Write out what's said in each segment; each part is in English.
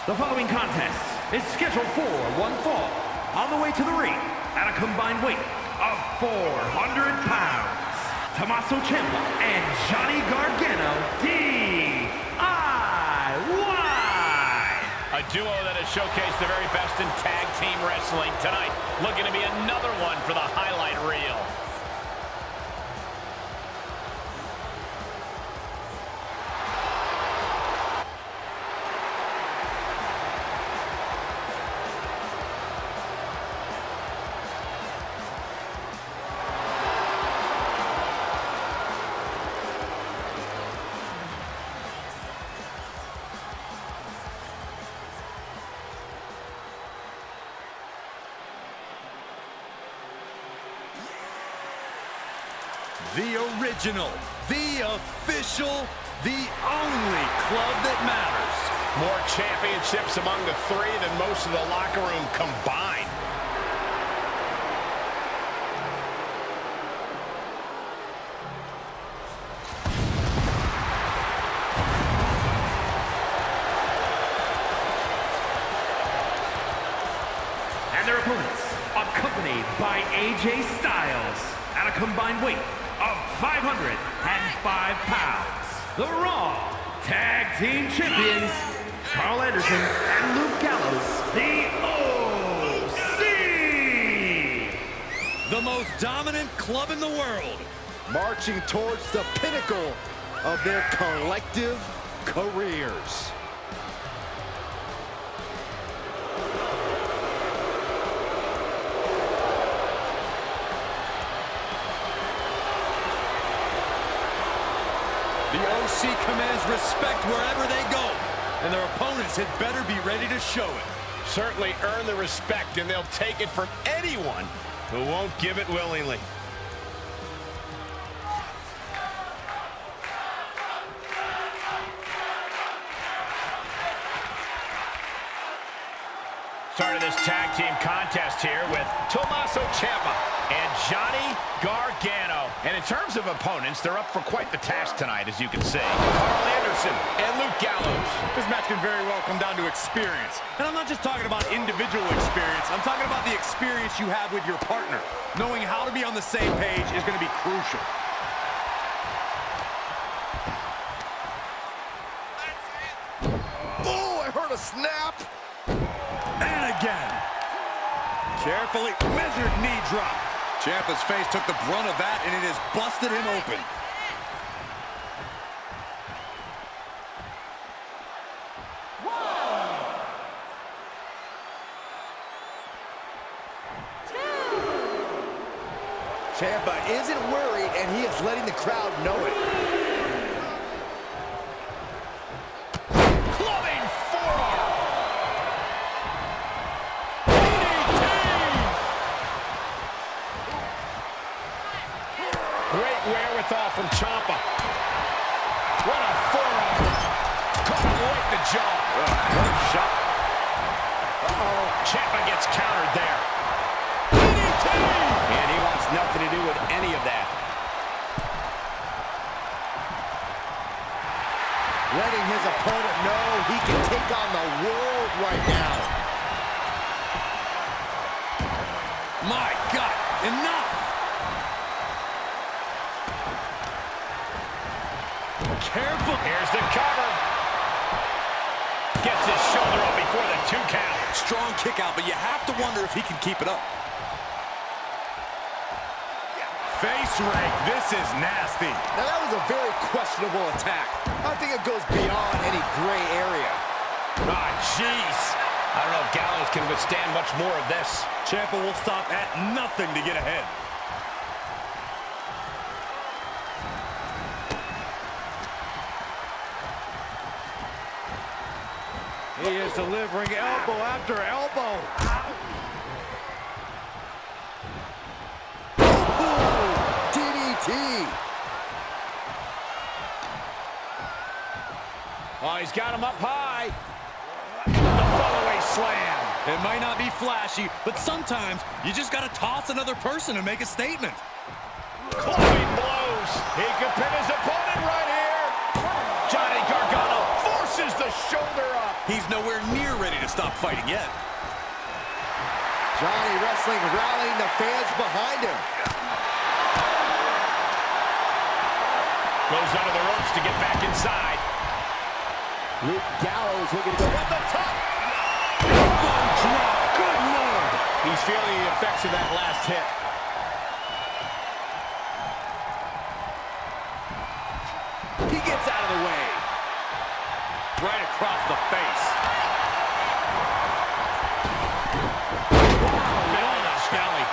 The following contest is scheduled for one fall. On the way to the ring, at a combined weight of 400 pounds, Tommaso Ciampa and Johnny Gargano, DIY. A duo that has showcased the very best in tag team wrestling tonight. Looking to be another one for the highlight reel. The original, the official, the only club that matters. More championships among the three than most of the locker room combined. And their opponents, accompanied by AJ Styles, at a combined weight of 505 pounds. The Raw Tag Team Champions, Karl Anderson and Luke Gallows, the OC! The most dominant club in the world. Marching towards the pinnacle of their collective careers. The OC commands respect wherever they go, and their opponents had better be ready to show it. Certainly earn the respect, and they'll take it from anyone who won't give it willingly. Started this tag team contest here with Tommaso Ciampa and Johnny Gargano. And in terms of opponents, they're up for quite the task tonight, as you can see. Karl Anderson and Luke Gallows. This match can very well come down to experience. And I'm not just talking about individual experience. I'm talking about the experience you have with your partner. Knowing how to be on the same page is going to be crucial. Oh, I heard a snap. And again. Carefully measured knee drop. Ciampa's face took the brunt of that, and it has busted him open. Ciampa isn't worried, and he is letting the crowd know it. Clubbing forearm. Great wherewithal from Ciampa. What a forearm. Caught him right in the jaw. What a shot. Uh-oh. Ciampa gets countered there. DDT! And he wants nothing to do with any of that. Letting his opponent know he can take on the world right now. My God, enough! Careful. Here's the cover. Gets his shoulder up before the 2 count. Strong kick out, but you have to wonder if he can keep it up. Face rake. This is nasty. Now that was a very questionable attack. I think it goes beyond any gray area. Ah, jeez. I don't know if Gallows can withstand much more of this. Ciampa will stop at nothing to get ahead. He is delivering elbow after elbow. DDT. Oh, he's got him up high. The follow-away slam. It might not be flashy, but sometimes you just got to toss another person and make a statement. Clubbing blows. He could pin his opponent right here. Johnny Gargano forces the shoulder up. He's nowhere near ready to stop fighting yet. Johnny Wrestling rallying the fans behind him. Goes under the ropes to get back inside. Gallows looking to go at the top. Drop. Good Lord. He's feeling the effects of that last hit. He gets out of the way. Right across the face. Skelly.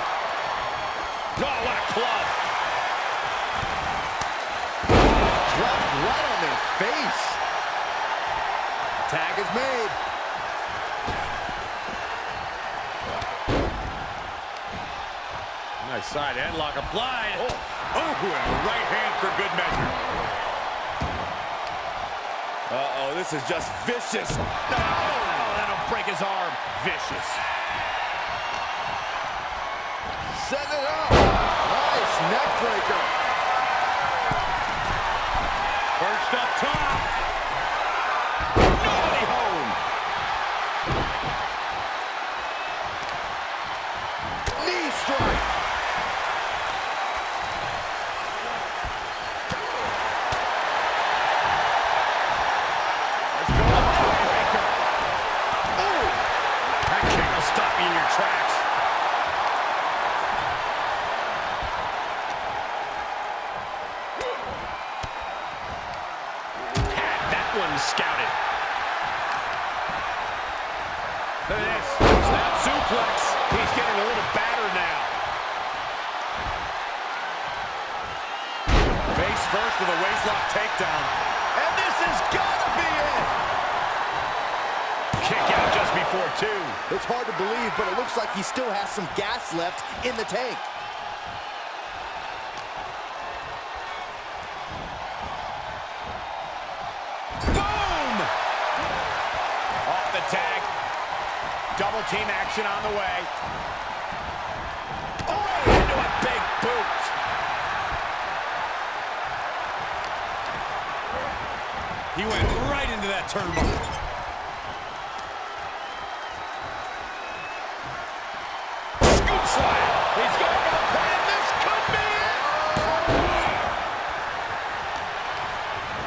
Oh, what a club. Dropped right on their face. Tag is made. Nice side headlock applied. Oh, and a right hand for good measure. Uh-oh, this is just vicious. Oh, that'll break his arm. Vicious. Set it up. Nice neck breaker. Perched up top. Nobody home. Knee strike. Let's go. Oh, that kick will stop you in your tracks. Scouted. Look at this. Snap suplex. He's getting a little battered now. Face first with a waistlock takedown. And this is gotta be it. Kick out just before 2. It's hard to believe, but it looks like he still has some gas left in the tank. Tag. Double team action on the way. Oh, into a big boot. He went right into that turnbuckle. Scoop slam. He's going for the pin. This could be it.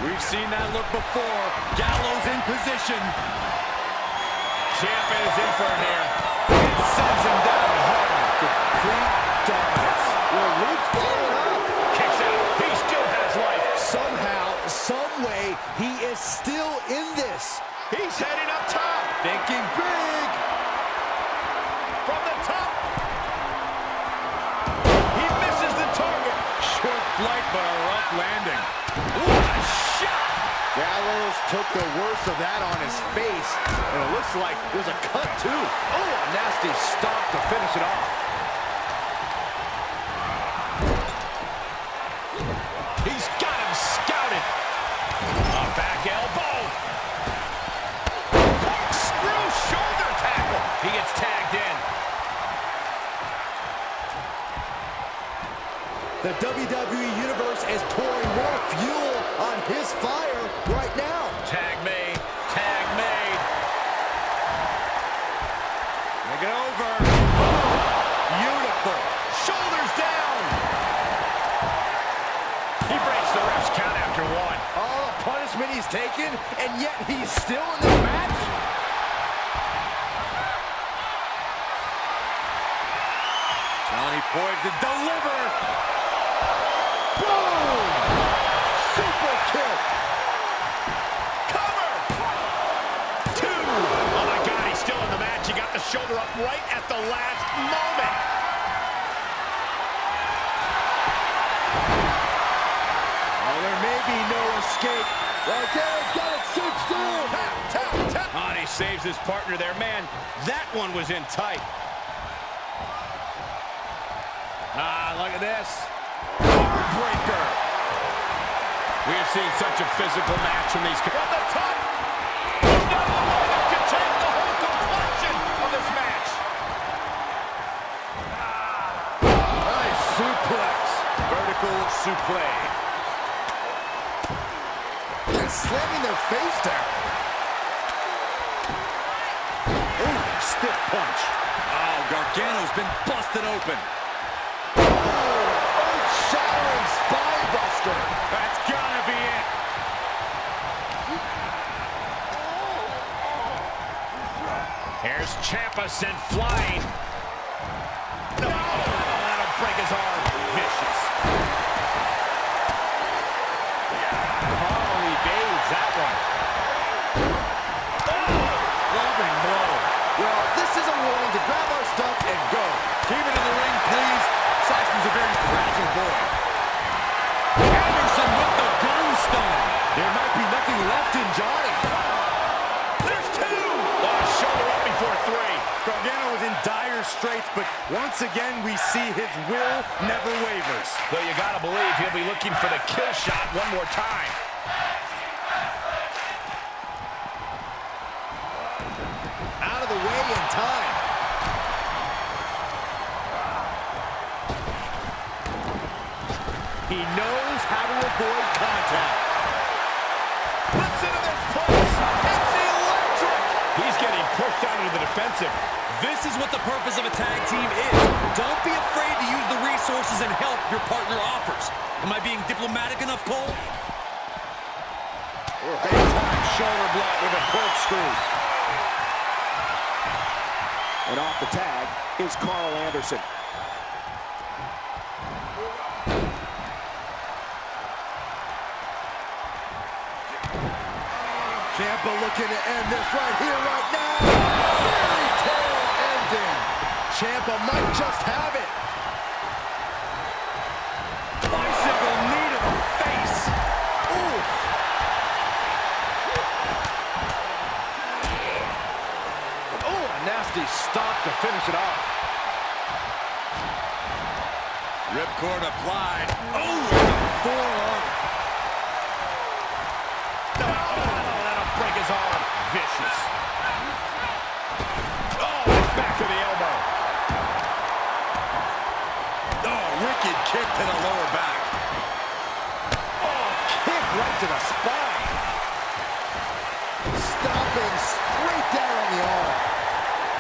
We've seen that look before. Gallows in position. Champion is in for it here. It sends him down hard. Complete dominance. Well, Luke following up. Kicks out. He still has life. Somehow, some way, he is still in this. He's heading up top. Thinking big. From the top. He misses the target. Short flight, but a rough landing. What a shot. Gallows took the worst of that on his face, and it looks like there's a cut too. Oh, a nasty stop to finish it off. He's got him scouted. A back elbow. Corkscrew shoulder tackle. He gets tagged in. The WWE Universe is pouring more fuel on his fire right now. Tag made. Tag made. Make it over. Beautiful. Shoulders down. He breaks the ref's count after 1. All the punishment he's taken, and yet he's still in this match. Johnny poised to deliver. Boom! Super kick. Cover. 2. Oh my God, he's still in the match. He got the shoulder up right at the last moment. Oh, there may be no escape. Right there, he's got it cinched in. Tap, tap, tap. Oh, and he saves his partner there. Man, that one was in tight. Ah, look at this. Heartbreaker. We have seen such a physical match from these. From the top. No, that could change the whole complexion of this match. Nice suplex. Vertical suplex. They're slamming their face down. punch. Oh, Gargano's been busted open. Showering spine buster. That's gotta be it. Here's Ciampa sent flying. No, that'll break his arm. Vicious. Karl evades that one. Loving blow. Well, this is a warning to grab our stuff and go. Keep it in the ring, please. Saxton's a very fragile boy. Anderson with the gunstone. There might be nothing left in Johnny. There's two. Shoulder up before three. Gargano is in dire straits, but once again, we see his will never wavers. Though you gotta believe he'll be looking for the kill shot one more time. Out of the way in time. He knows how to avoid contact. Listen to this pulse. It's electric. He's getting pushed out into the defensive. This is what the purpose of a tag team is. Don't be afraid to use the resources and help your partner offers. Am I being diplomatic enough, Cole? Big-time shoulder block with a corkscrew. And off the tag is Karl Anderson. Ciampa looking to end this right here, right now. Fairy tale ending. Ciampa might just have it. Bicycle knee to the face. Ooh. Oh, a nasty stop to finish it off. Ripcord applied. Oh, and a forearm. Break his arm. Vicious. Oh, back to the elbow. Oh, wicked kick to the lower back. Oh, kick right to the spine. Stomping straight down on the arm.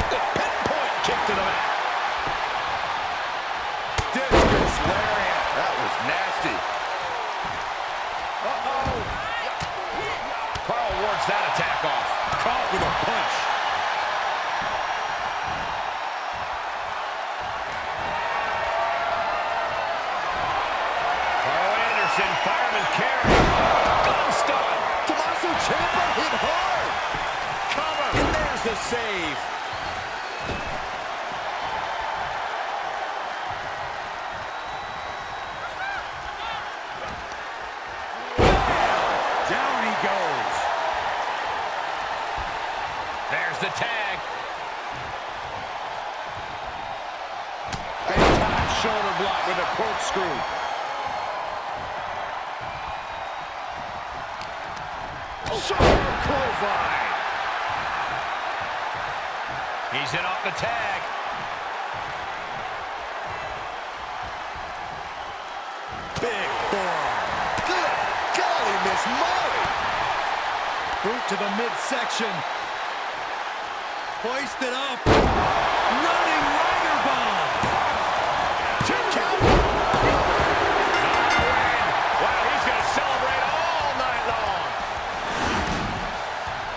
The pinpoint kick to the mat. Discus lariat. That was nasty. Karl wards that attack off. Caught with a punch. Karl Anderson, fireman carry. Gun stun. Tommaso Ciampa hit hard. Cover. And there's the save. Down he goes. There's the tag. Big time shoulder block with a corkscrew. Shoulder clothesline. He's in off the tag. Big forearm. Good golly, Miss Molly. Boot to the midsection. Hoisted up. Running rider bomb. Two count. Wow, he's going to celebrate all night long.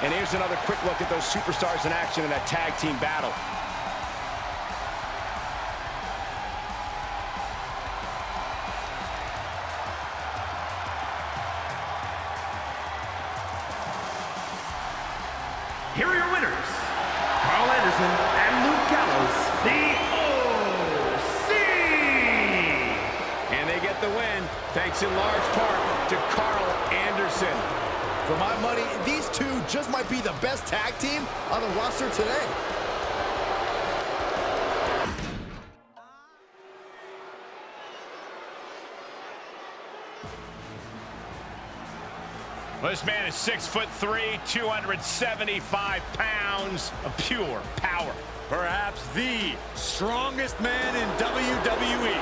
And here's another quick look at those superstars in action in that tag team battle. Here are your winners, Karl Anderson and Luke Gallows, the OC! And they get the win, thanks in large part to Karl Anderson. For my money, these two just might be the best tag team on the roster today. Well, this man is 6'3", 275 pounds of pure power. Perhaps the strongest man in WWE.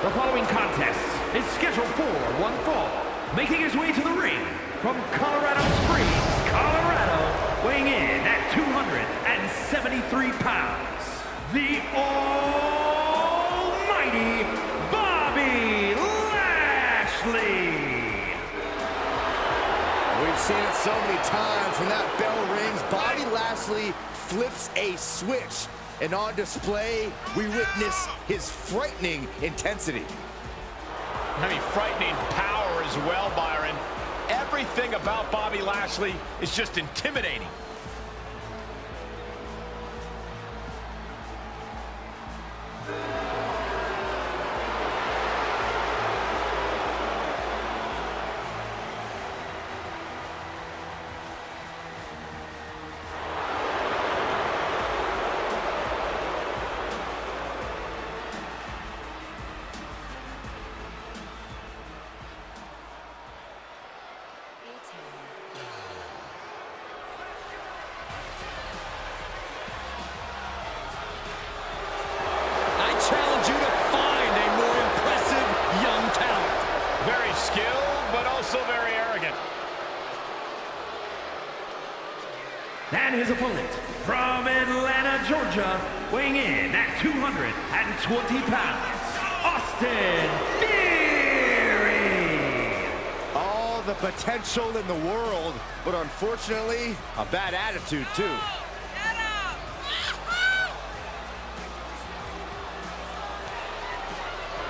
The following contest is scheduled for one fall. Making his way to the ring from Colorado Springs, Colorado, weighing in at 273 pounds, the almighty Bobby Lashley. We've seen it so many times. When that bell rings, Bobby Lashley flips a switch. And on display, we witness his frightening intensity. I mean, frightening power as well, Byron. Everything about Bobby Lashley is just intimidating. And his opponent, from Atlanta, Georgia, weighing in at 220 pounds, Austin Theory! All the potential in the world, but unfortunately, a bad attitude, too.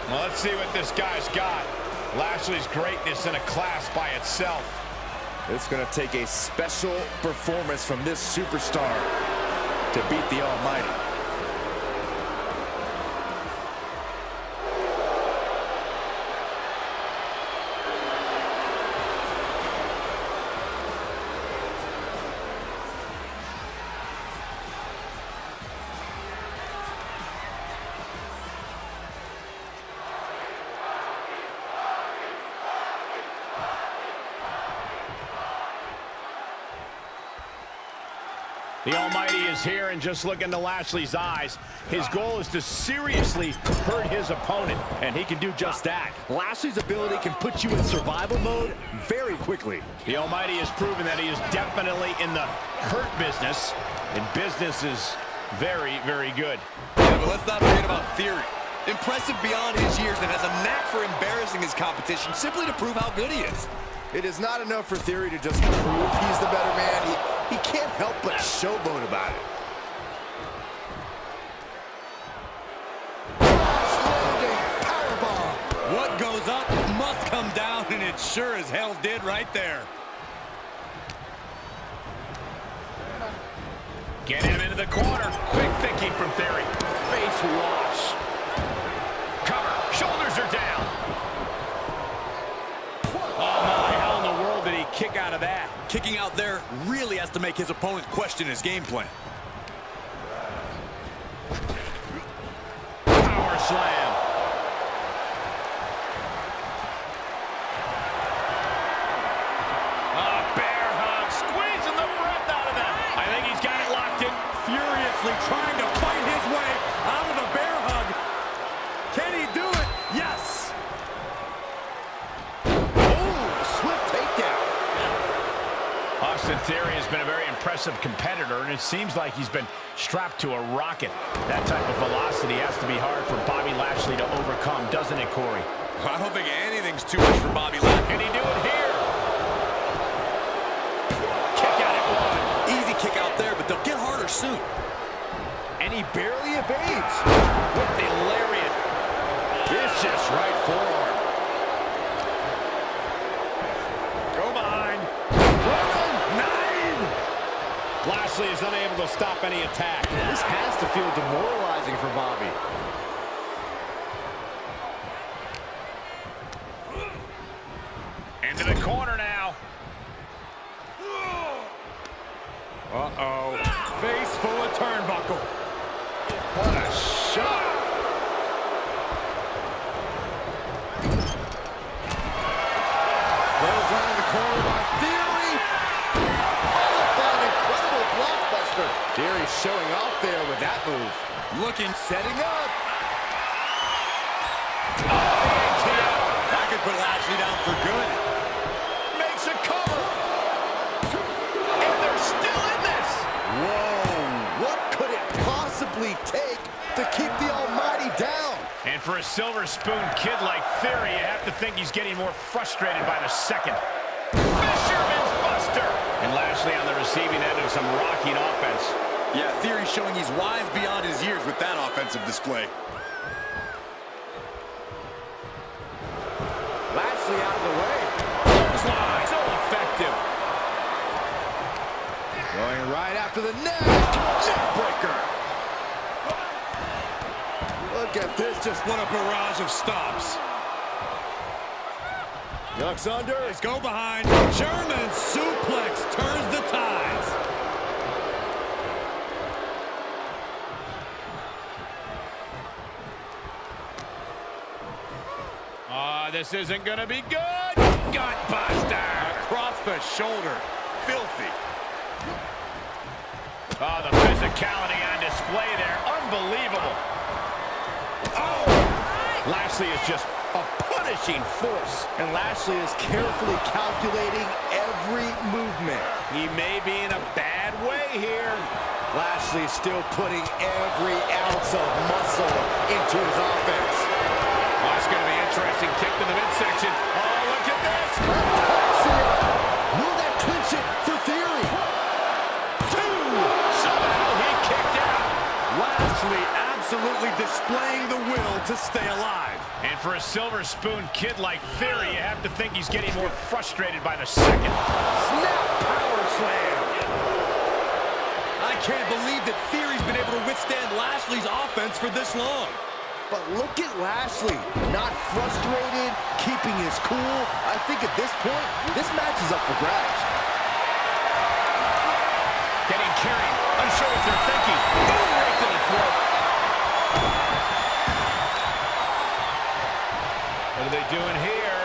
Well, let's see what this guy's got. Lashley's greatness in a class by itself. It's going to take a special performance from this superstar to beat the Almighty. The Almighty is here, and just look into Lashley's eyes. His goal is to seriously hurt his opponent, and he can do just that. Lashley's ability can put you in survival mode very quickly. The Almighty has proven that he is definitely in the hurt business, and business is very, very good. Yeah, but let's not forget about Theory. Impressive beyond his years and has a knack for embarrassing his competition simply to prove how good he is. It is not enough for Theory to just prove he's the better man. He can't help but showboat about it. Powerbomb. What goes up must come down, and it sure as hell did right there. Get him into the corner. Quick thinking from Theory. Face wash. Cover. Shoulders are down. Oh, my. How in the world did he kick out of that? Kicking out there really has to make his opponent question his game plan. Power slam. Bear hug. Squeezing the breath out of them. I think he's got it locked in. Furiously trying to fight his way out of the bear hug. Can he do it? Yes. Austin Theory has been a very impressive competitor, and it seems like he's been strapped to a rocket. That type of velocity has to be hard for Bobby Lashley to overcome, doesn't it, Corey? I don't think anything's too much for Bobby Lashley. Can he do it here? Kick out at one. Easy kick out there, but they'll get harder soon. And he barely evades. With the lariat. Vicious right forearm. Go behind. Lashley is unable to stop any attack. This has to feel demoralizing for Bobby. Into the corner now. Uh-oh. Face full of turnbuckle. What a shot. Goes around the corner by Theory. Incredible blockbuster. Theory showing off there with that move. Looking, Setting up. that could put Lashley down for good. Makes a cover. And they're still in for a silver spoon kid like Theory, you have to think he's getting more frustrated by the second. Fisherman's Buster! And Lashley on the receiving end of some rocking offense. Yeah, Theory's showing he's wise beyond his years with that offensive display. Lashley out of the way. Clothesline, so effective. Going right after the neck. Neckbreaker. Look at this, just What a barrage of stops. ducks under. Let's go behind. German suplex turns the tides. This isn't gonna be good. Gutbuster. Across the shoulder. Filthy. Oh, the physicality on display there. Unbelievable. Oh! Lashley is just a punishing force. And Lashley is carefully calculating every movement. He may be in a bad way here. Lashley still putting every ounce of muscle into his offense. Oh, it's going to be interesting. Kick to the midsection. Oh, look at this. Will that clinch it for Theory? Two. Somehow he kicked out. Lashley absolutely displaying the will to stay alive. And for a silver spoon kid like Theory, you have to think he's getting more frustrated by the second. Snap power slam. I can't believe that Theory's been able to withstand Lashley's offense for this long. But look at Lashley, not frustrated, keeping his cool. I think at this point, this match is up for grabs. Getting carried. Unsure what they're thinking. Boom, right to the throat. What are they doing here?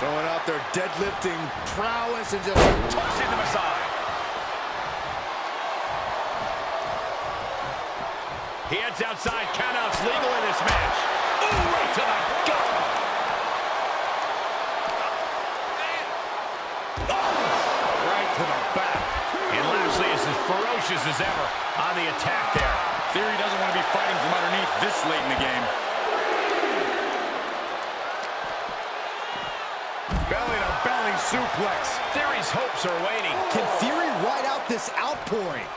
Showing off their deadlifting prowess and just Tossing them aside. He heads outside. Countouts legal in this match. Ooh, right to the gut. Oh, Right to the back. and Lashley is as ferocious as ever on the attack there. Theory doesn't want to be fighting from underneath this late in the game. Belly-to-belly suplex. Theory's hopes are waning. can Theory ride out this outpouring.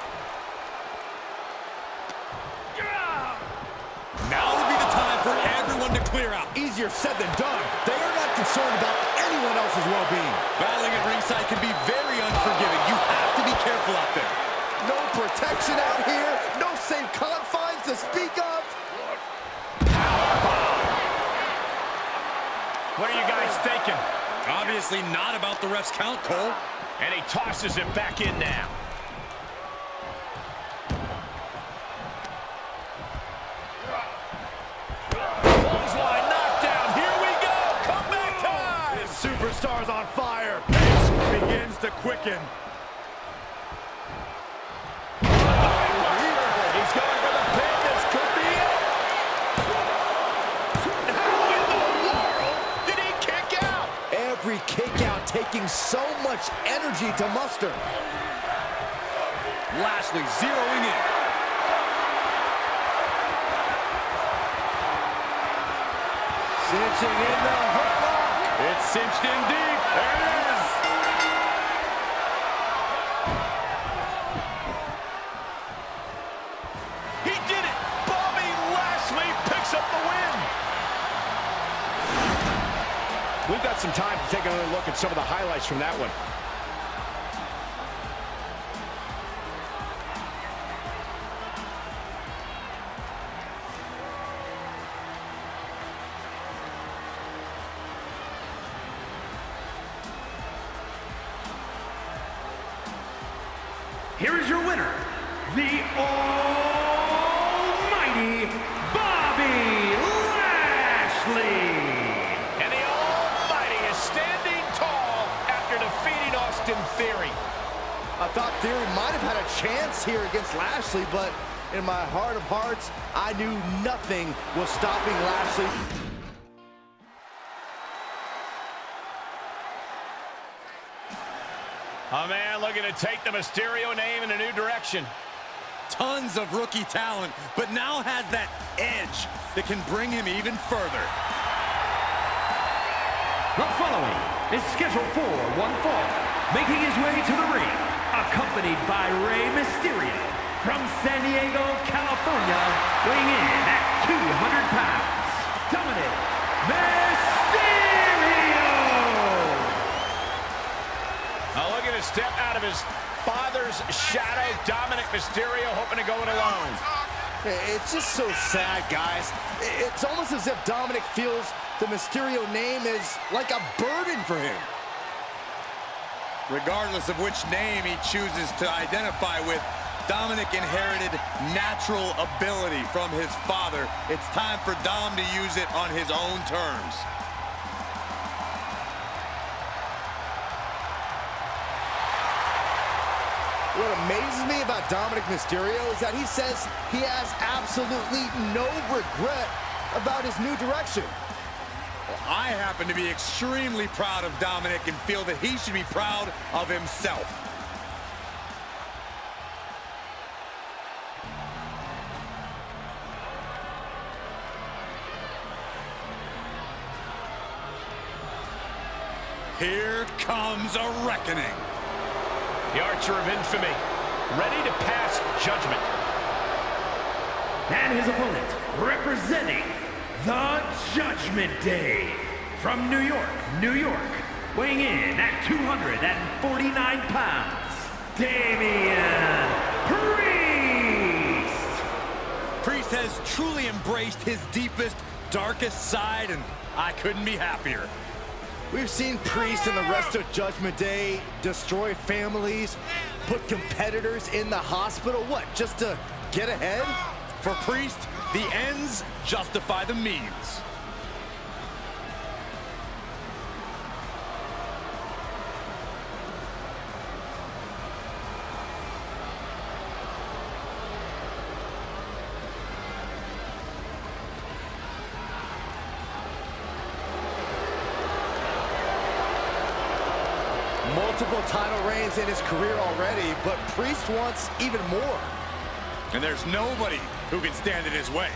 Now would be the time for everyone to clear out. Easier said than done. They are not concerned about anyone else's well-being. Battling at ringside can be very unforgiving. You have to be careful out there. No protection out here. No safe confines to speak of. What are you guys thinking? Obviously not about the ref's count, Cole. And he tosses it back in now. Clothesline knockdown. Here we go. Comeback time. This superstar's on fire. Pace begins to quicken. He's going for the pin. This could be it. How in the world did he kick out? Every kick out taking so much energy to muster. Lashley zeroing in. Cinching in the hook. It's cinched in deep. There it is. He did it. Bobby Lashley picks up the win. We've got some time to take another look at some of the highlights from that one. Here is your winner, the almighty Bobby Lashley. And the Almighty is standing tall after defeating Austin Theory. I thought Theory might have had a chance here against Lashley, but in my heart of hearts, I knew nothing was stopping Lashley. A man looking to take the Mysterio name in a new direction. tons of rookie talent, but now has that edge that can bring him even further. The following is scheduled for one fall, making his way to the ring, accompanied by Mysterio from San Diego, California, weighing in at 200 pounds, Dominik Mysterio! Now look at his step out of his father's shadow. Dominik Mysterio hoping to go it alone. It's just so sad, guys. It's almost as if Dominik feels the Mysterio name is like a burden for him. Regardless of which name he chooses to identify with, Dominik inherited natural ability from his father. It's time for Dom to use it on his own terms. What amazes me about Dominik Mysterio is that he says he has absolutely no regret about his new direction. Well, I happen to be extremely proud of Dominik and feel that he should be proud of himself. Here comes a reckoning. The Archer of Infamy, ready to pass judgment. And his opponent, representing the Judgment Day, from New York, New York, weighing in at 249 pounds, Damian Priest! Priest has truly embraced his deepest, darkest side, and I couldn't be happier. We've seen Priest and the rest of Judgment Day destroy families, put competitors in the hospital. What, just to get ahead? For Priest, the ends justify the means. Multiple title reigns in his career already, but Priest wants even more. And there's nobody who can stand in his way.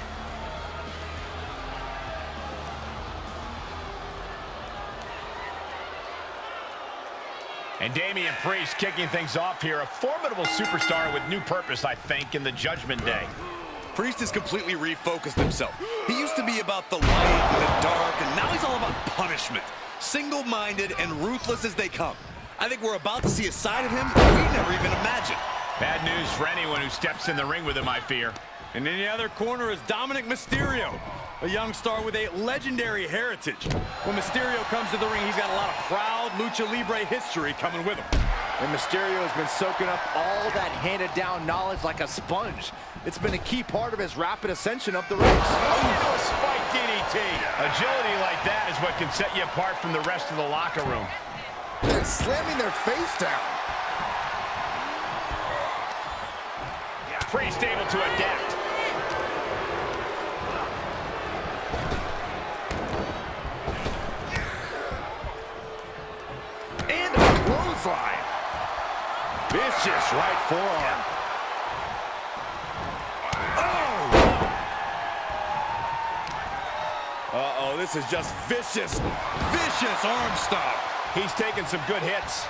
And Damian Priest kicking things off here. A formidable superstar with new purpose, I think, in the Judgment Day. Priest has completely refocused himself. He used to be about the light and the dark, and now he's all about punishment. Single-minded and ruthless as they come. I think we're about to see a side of him we never even imagined. Bad news for anyone who steps in the ring with him, I fear. And in the other corner is Dominik Mysterio, a young star with a legendary heritage. When Mysterio comes to the ring, he's got a lot of proud Lucha Libre history coming with him. And Mysterio has been soaking up all that handed-down knowledge like a sponge. It's been a key part of his rapid ascension up the ranks. Oh, spike DDT. Agility like that is what can set you apart from the rest of the locker room. They're slamming their face down. Priest able to adapt. And a clothesline. Vicious right forearm. Uh-oh, this is just vicious arm stomp. He's taking some good hits.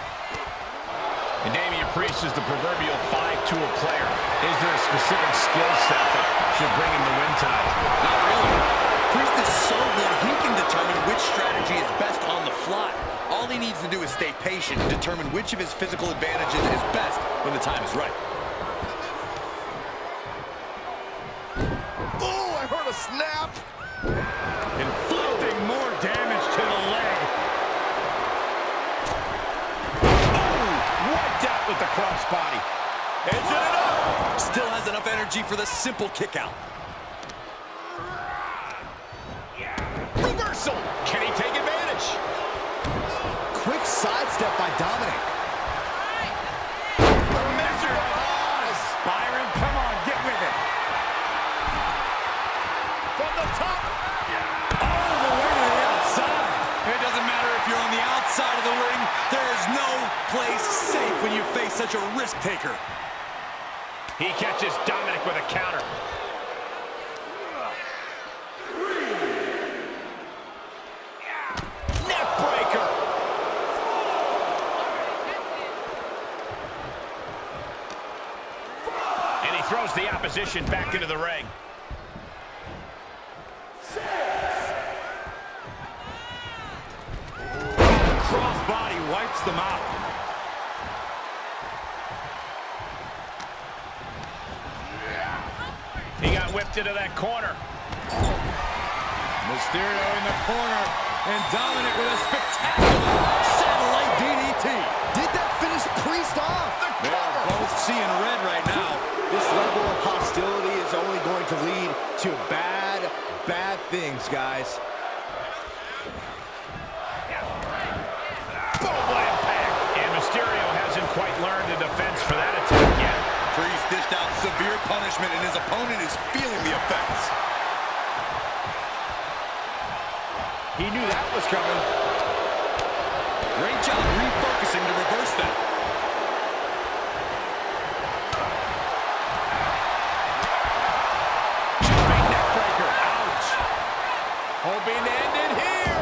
And Damian Priest is the proverbial five-tool player. Is there a specific skill set that should bring him the win tonight? Not really. Priest is so good, he can determine which strategy is best on the fly. All he needs to do is stay patient and determine which of his physical advantages is best when the time is right. Oh, I heard a snap. Inflicting more damage to the leg. Wiped out with the crossbody. Is it enough? Still has enough energy for the simple kick out. Reversal. Can he take advantage? Quick sidestep by Dominik. The measure of Oz. Byron, come on, get with it. From the top. All the way to the outside. It doesn't matter if you're on the outside of the ring. There is no place safe when you face such a risk taker. He catches Dominik with a counter. Neckbreaker. And he throws the opposition back into the ring. Crossbody wipes them out. He got whipped into that corner. Mysterio in the corner, and Dominik with a spectacular satellite DDT. Did that finish Priest off? They're both seeing red right now. This level of hostility is only going to lead to bad, bad things, guys. Boom, what impact. And Mysterio hasn't quite learned the defense for that attack yet. Priest dished out severe punishment, and his opponent is feeling the effects. He knew that was coming. Great job refocusing to reverse that. Jumping neckbreaker. Ouch. Hoping to end it here.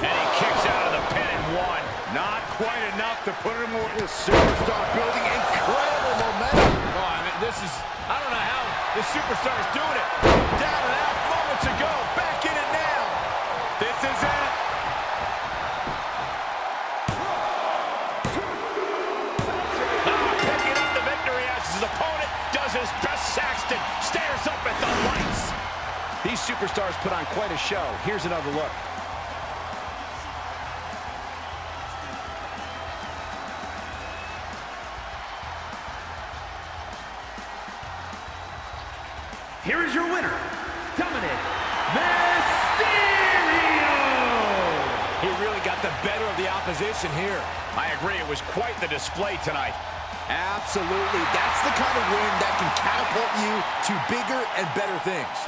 And he kicks out of the pin and one. Not quite enough to put him away. This superstar building incredible momentum. Oh, I mean, I don't know how the superstar is doing it. Down and out moments ago. Back in it now. This is it. Picking up the victory as his opponent does his best. Saxton stares up at the lights. These superstars put on quite a show. Here's another look. Here is your winner, Dominik Mysterio! He really got the better of the opposition here. I agree, it was quite the display tonight. Absolutely. That's the kind of win that can catapult you to bigger and better things.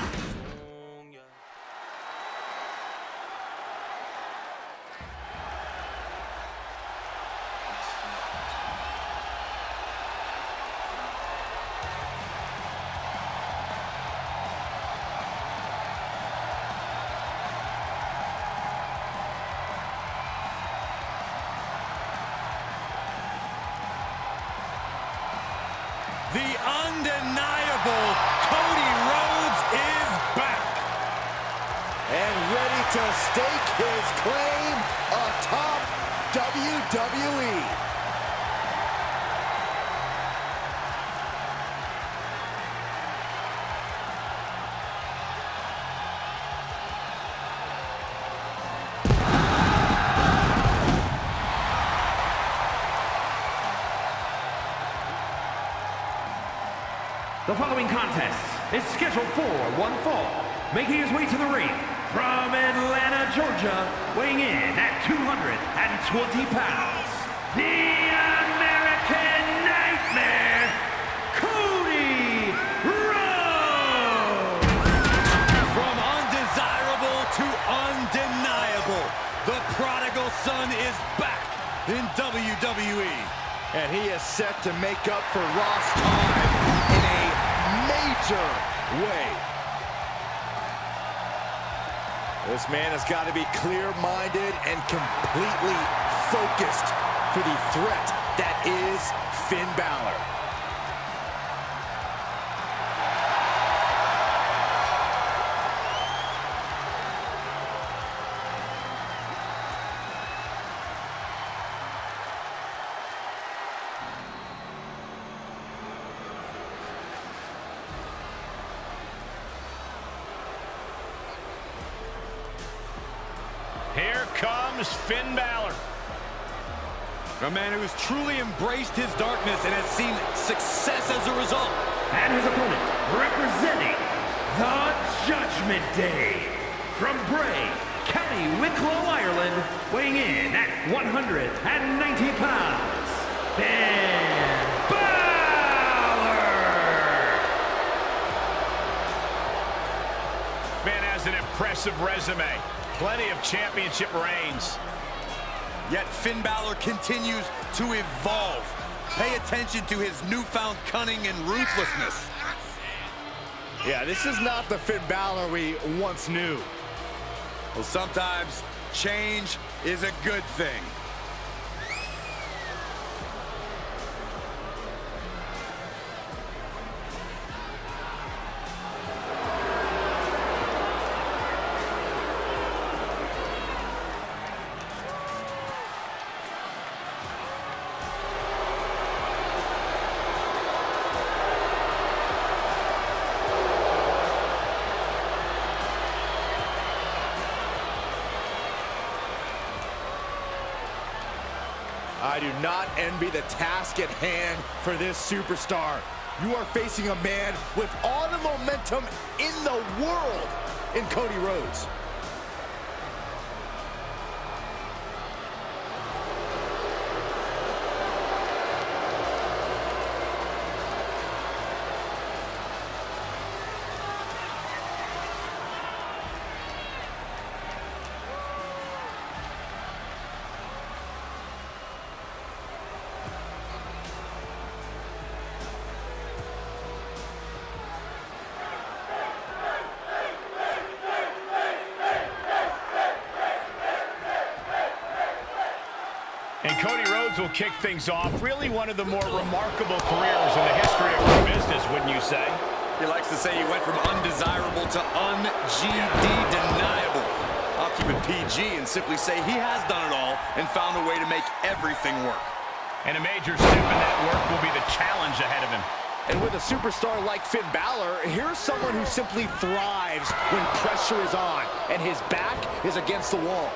The undeniable Cody Rhodes is back. And ready to stake his claim atop WWE. The following contest is scheduled for one fall, making his way to the ring from Atlanta, Georgia, weighing in at 220 pounds, the American Nightmare, Cody Rhodes! From undesirable to undeniable, the prodigal son is back in WWE. And he is set to make up for lost time in a major way. This man has got to be clear-minded and completely focused for the threat that is Finn Balor. Here comes Finn Balor. A man who has truly embraced his darkness and has seen success as a result. And his opponent, representing the Judgment Day, from Bray, County Wicklow, Ireland, weighing in at 190 pounds, Finn Balor! Man has an impressive resume. Plenty of championship reigns. Yet Finn Balor continues to evolve. Pay attention to his newfound cunning and ruthlessness. Yeah, this is not the Finn Balor we once knew. Well, sometimes change is a good thing. I do not envy the task at hand for this superstar. You are facing a man with all the momentum in the world in Cody Rhodes. And Cody Rhodes will kick things off. Really one of the more remarkable careers in the history of our business, wouldn't you say? He likes to say he went from undesirable to un-GD deniable. I'll keep it PG and simply say he has done it all and found a way to make everything work. And a major step in that work will be the challenge ahead of him. And with a superstar like Finn Balor, here's someone who simply thrives when pressure is on and his back is against the wall.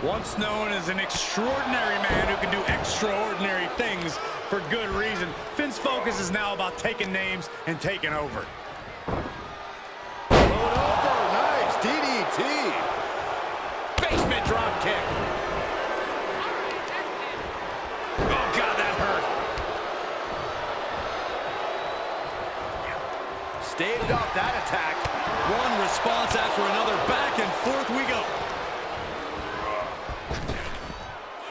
Once known as an extraordinary man who can do extraordinary things for good reason, Finn's focus is now about taking names and taking over. Rolled over, nice DDT. Basement drop kick. Oh, God, that hurt. Staved off that attack. One response after another, back and forth we go.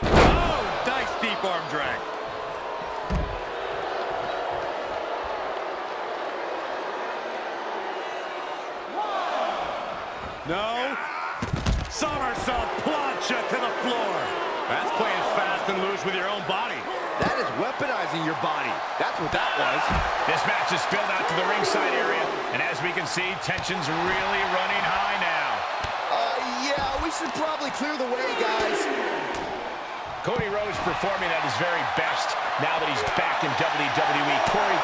Oh, nice deep arm drag. No. Somersault plancha to the floor. That's playing fast and loose with your own body. That is weaponizing your body. That's what that was. This match is spilled out to the ringside area, and as we can see, tension's really running high now. Yeah, we should probably clear the way, guys. Cody Rhodes performing at his very best now that he's back in WWE. Corey,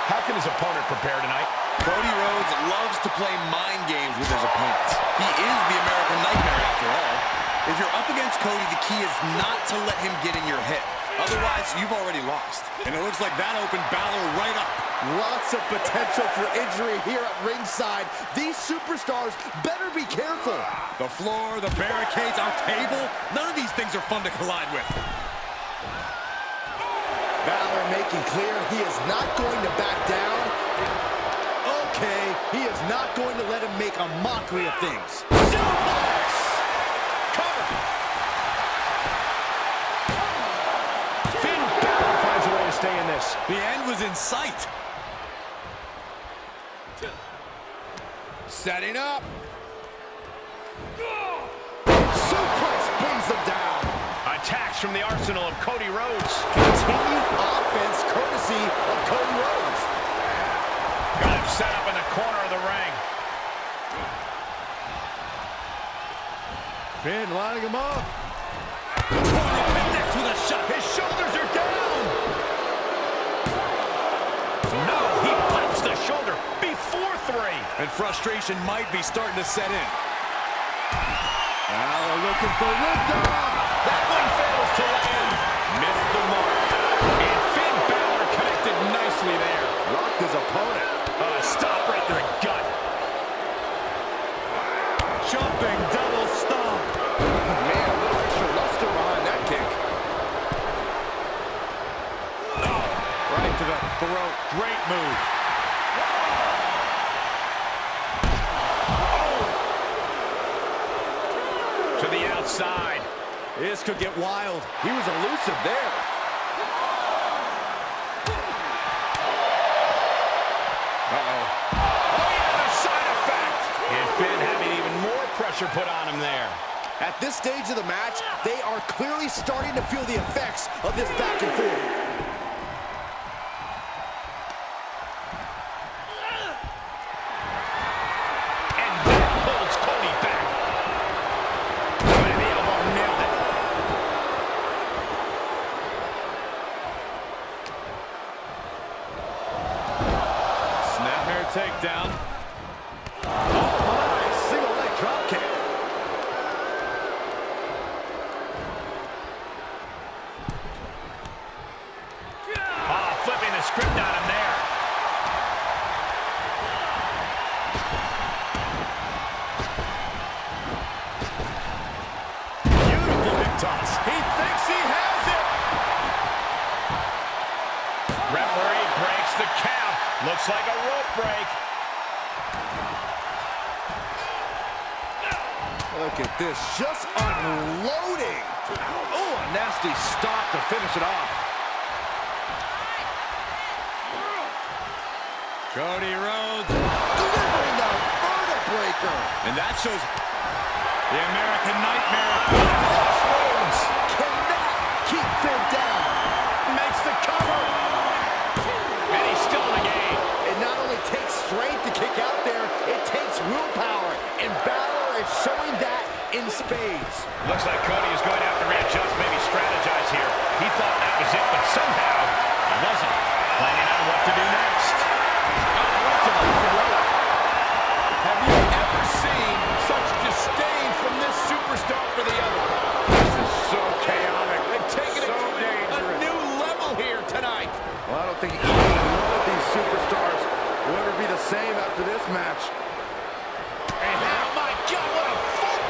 how can his opponent prepare tonight? Cody Rhodes loves to play mind games with his opponents. He is the American Nightmare after all. If you're up against Cody, the key is not to let him get in your head. Otherwise, you've already lost. And it looks like that opened Balor right up. Lots of potential for injury here at ringside. These superstars better be careful. The floor, the barricades, our table, none of these things are fun to collide with. Balor making clear he is not going to back down. Okay, he is not going to let him make a mockery of things. Suplex! Cover! Finn Balor finds a way to stay in this. The end was in sight. Setting up. Suplex brings them down. Attacks from the arsenal of Cody Rhodes. Continued offense courtesy of Cody Rhodes. Got him set up in the corner of the ring. Finn lining him up. Connects with a shot. His shoulders are down. No, he pops the shoulder before 3. And frustration might be starting to set in. Balor looking for liftoff. That one fails to land. Missed the mark. And Finn Balor connected nicely there. Rocked his opponent. Stop right to the gut. Jumping double stomp. Man, a little extra luster behind that kick. Right to the throat. Great move. To the outside. This could get wild. He was elusive there. pressure put on him there. At this stage of the match, they are clearly starting to feel the effects of this back and forth. Takedown. Oh my, single leg drop kick. Oh, flipping the script on him there. Beautiful big toss. He thinks he has it. Referee breaks the count. Looks like a rope break. Look at this, just unloading. Oh, a nasty stop to finish it off. Cody Rhodes Delivering the vertebreaker. And that shows the American Nightmare. Rhodes cannot keep Finn down. Makes the cover. And he's still in the game. It not only takes strength to kick out there, it takes willpower. And Balor is showing that in spades. Looks like Cody is going to have to readjust, maybe strategize here. He thought that was it, but somehow he wasn't. Planning on what to do next. Right to the throat. Have you ever seen such disdain from this superstar for the other? This is so chaotic. They've taken it to a new level here tonight. Well, I don't think either one of these superstars will ever be the same after this match. And oh my God, what a foot!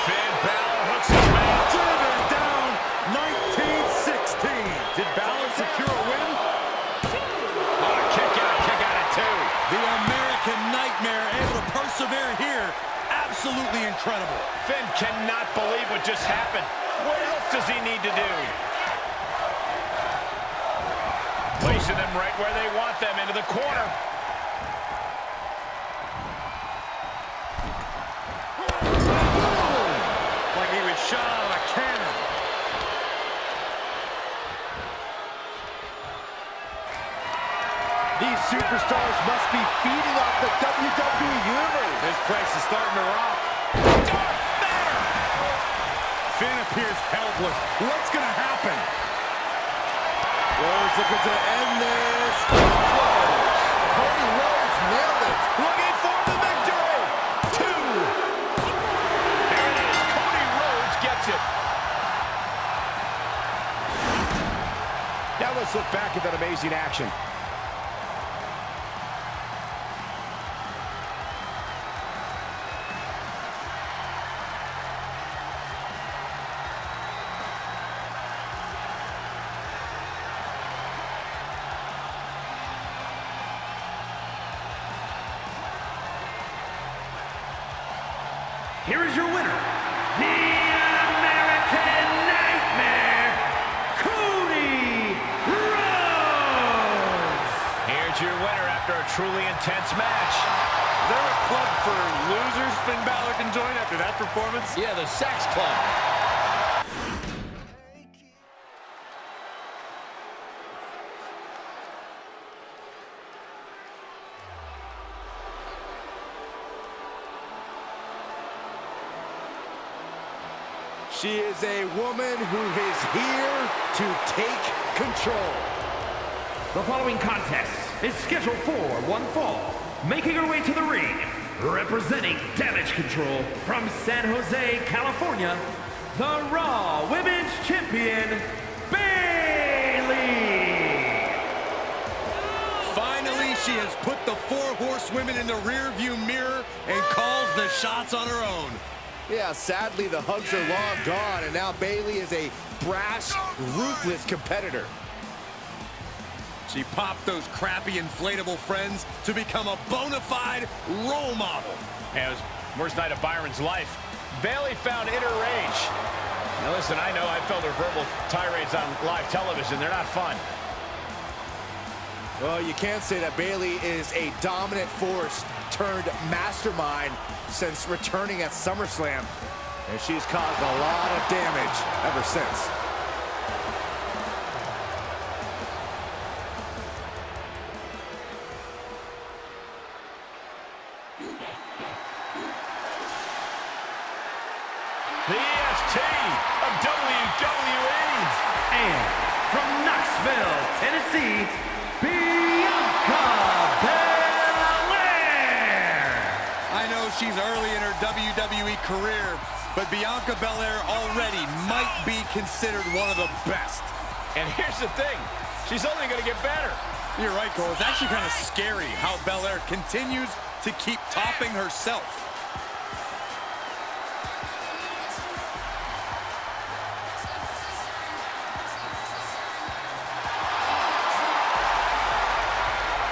Finn Balor hooks his man. Driven down, 1916. Did Balor secure a win? Oh, kick out at two. The American Nightmare able to persevere here. Absolutely incredible. Finn cannot believe what just happened. What else does he need to do? Placing them right where they want them, into the corner. Like he was shot out of a cannon. These superstars must be feeding off the WWE Universe. This place is starting to rock. Finn appears helpless. What's going to happen? Rhodes looking to end this. Cody Rhodes nailed it. Looking for the victory. Two. There it is. Cody Rhodes gets it. Now let's look back at that amazing action. Here is your winner, the American Nightmare, Cody Rhodes. Here's your winner after a truly intense match. Is there a club for losers Finn Balor can join after that performance? Yeah, the Sex Club. She is a woman who is here to take control. The following contest is scheduled for one fall. Making her way to the ring, representing Damage Control from San Jose, California, the Raw Women's Champion, Bayley. finally she has put the 4 horsewomen in the rearview mirror and calls the shots on her own. Yeah, sadly, the hugs are long gone, and now Bayley is a brash, ruthless competitor. She popped those crappy inflatable friends to become a bona fide role model. Yeah, it was worst night of Byron's life. Bayley found inner rage. Now listen, I know I felt her verbal tirades on live television. They're not fun. Well, you can't say that Bayley is a dominant force turned mastermind since returning at SummerSlam. And she's caused a lot of damage ever since. The EST of WWE. And from Knoxville, Tennessee, Bianca Belair. I know she's early in her WWE career, but Bianca Belair already might be considered one of the best. And here's the thing, she's only going to get better. You're right, Cole. It's actually kind of scary how Belair continues to keep topping herself.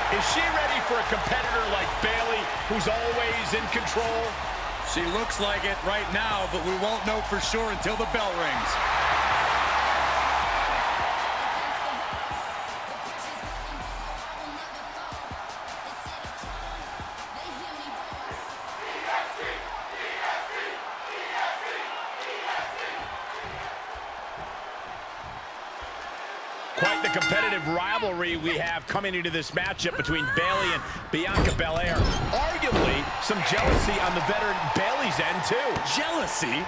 Is she ready for a competitor like Bayley, who's always in control? She looks like it right now, but we won't know for sure until the bell rings. Quite the competitive rivalry we have coming into this matchup between Bayley and Bianca Belair. Arguably, some jealousy on the veteran Bayley's end, too. Jealousy?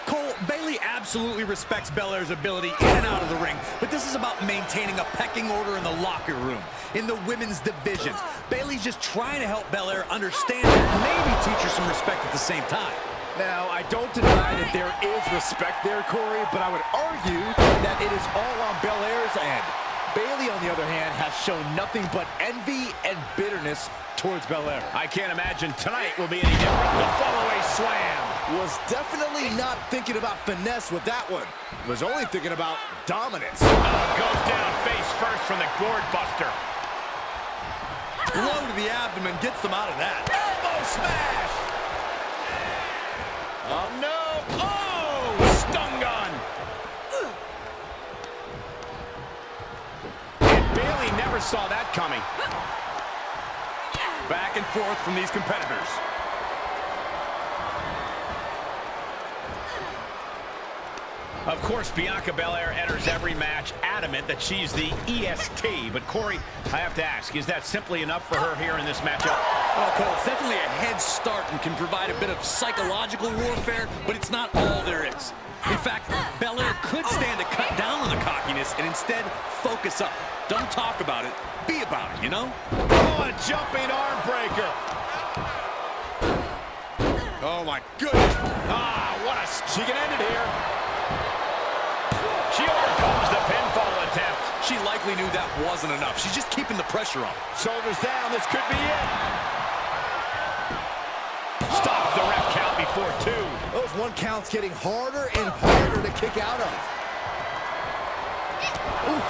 Cole, Bayley absolutely respects Belair's ability in and out of the ring, but this is about maintaining a pecking order in the locker room, in the women's divisions. Bayley's just trying to help Belair understand it, maybe teach her some respect at the same time. Now, I don't deny that there is respect there, Corey, but I would argue that it is all on Belair's end. Bayley, on the other hand, has shown nothing but envy and bitterness towards Belair. I can't imagine tonight will be any different. The fallaway slam. Was definitely not thinking about finesse with that one. Was only thinking about dominance. Goes down face first from the gourd buster. Blow to the abdomen gets them out of that. Elbow smash. Oh, no. Oh, stun gun. And Bayley never saw that coming. Back and forth from these competitors. Of course, Bianca Belair enters every match adamant that she's the EST. But, Corey, I have to ask, is that simply enough for her here in this matchup? Well, Cole, it's definitely a head start and can provide a bit of psychological warfare, but it's not all there is. In fact, Belair could stand to cut down on the cockiness and instead focus up. Don't talk about it, be about it, you know? Oh, a jumping arm breaker. Oh, my goodness. Ah, what a... She can end it here. She overcomes the pinfall attempt. She likely knew that wasn't enough. She's just keeping the pressure on. Shoulders down, this could be it. Stops the ref count before two. Those one counts getting harder and harder to kick out of. Oof.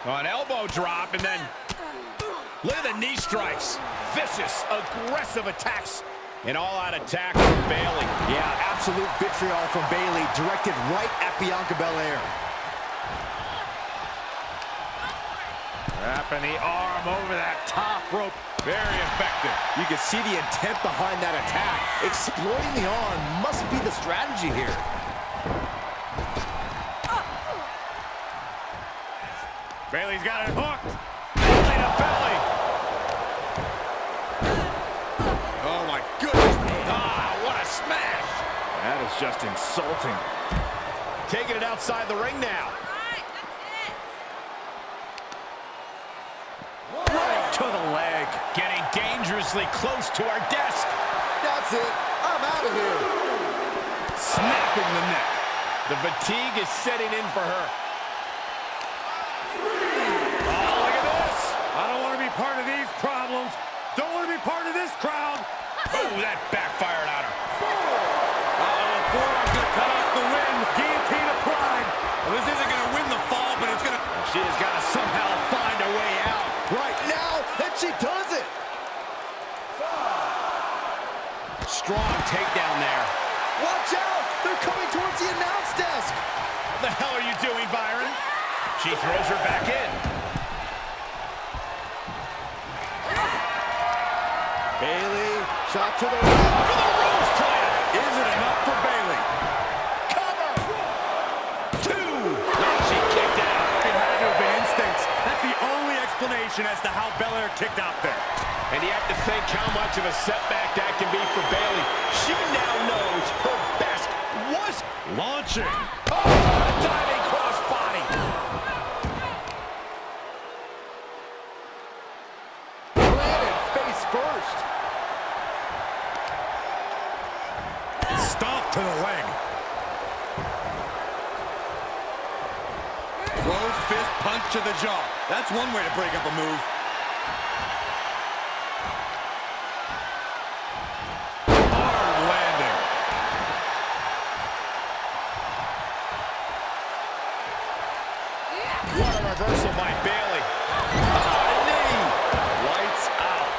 An elbow drop, and then look at the knee strikes. Vicious, aggressive attacks. An all-out attack from Bayley. Yeah, absolute vitriol from Bayley, directed right at Bianca Belair. Wrapping the arm over that top rope. Very effective. You can see the intent behind that attack. Exploiting the arm must be the strategy here. Bayley's got it hooked. Belly to belly. Oh, my goodness. Ah, what a smash. That is just insulting. Taking it outside the ring now. Right to the leg. Getting dangerously close to our desk. That's it. I'm out of here. Snapping the neck. The fatigue is setting in for her. Oh, look at this. I don't want to be part of these problems. Don't want to be part of this crowd. Oh, that backfired on her. Forearm's going to cut off the win. Guillotine applied. Well, this isn't going to win the fall, but it's going to... She has got to somehow find a way out. Right now, and she does it. Strong takedown there. Watch out. They're coming towards the announce desk. What the hell are you doing, Byron? She throws her back in. Bayley, shot to the right. For the Rhodes plan. Is it enough for Bayley? Cover. 2. Oh, she kicked out. It had to have been instincts. That's the only explanation as to how Belair kicked out there. And you have to think how much of a setback that can be for Bayley. She now knows her best was Launching. oh, diving crossbody. Planted face first. Stomp to the leg. Closed fist punch to the jaw. That's one way to break up a move. Hard landing. What a reversal by Bayley. Oh, knee. Lights out.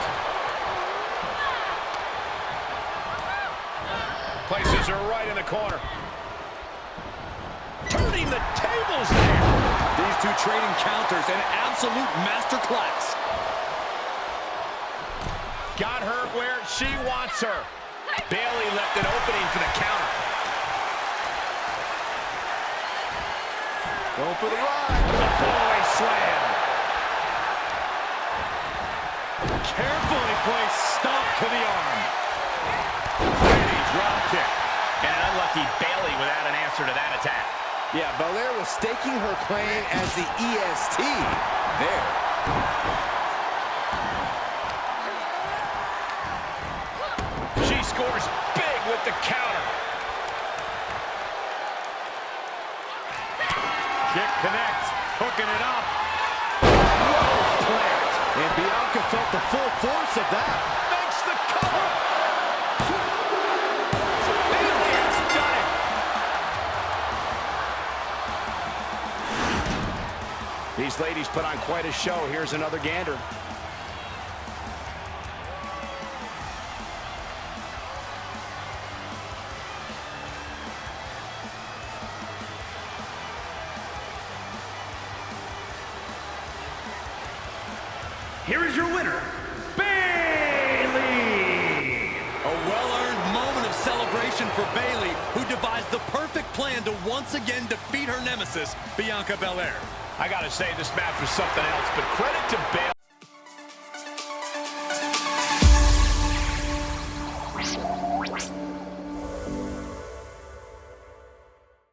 Places her right in the corner. Turning the tables there. These two trading counters, an absolute masterclass. Got her where she wants her. Bayley left an opening for the counter. Going for the ride. The fallaway slam. Carefully placed stomp to the arm. Pretty drop kick. And an unlucky Bayley without an answer to that attack. Yeah, Belair was staking her claim as the EST there. She scores big with the counter. Kick connects. Hooking it up. Rhodes plant. And Bianca felt the full force of that. Makes the cover. Bayley has done it. These ladies put on quite a show. Here's another gander. Here is your winner, Bayley! A well-earned moment of celebration for Bayley, who devised the perfect plan to once again defeat her nemesis, Bianca Belair. I gotta say, this match was something else, but credit to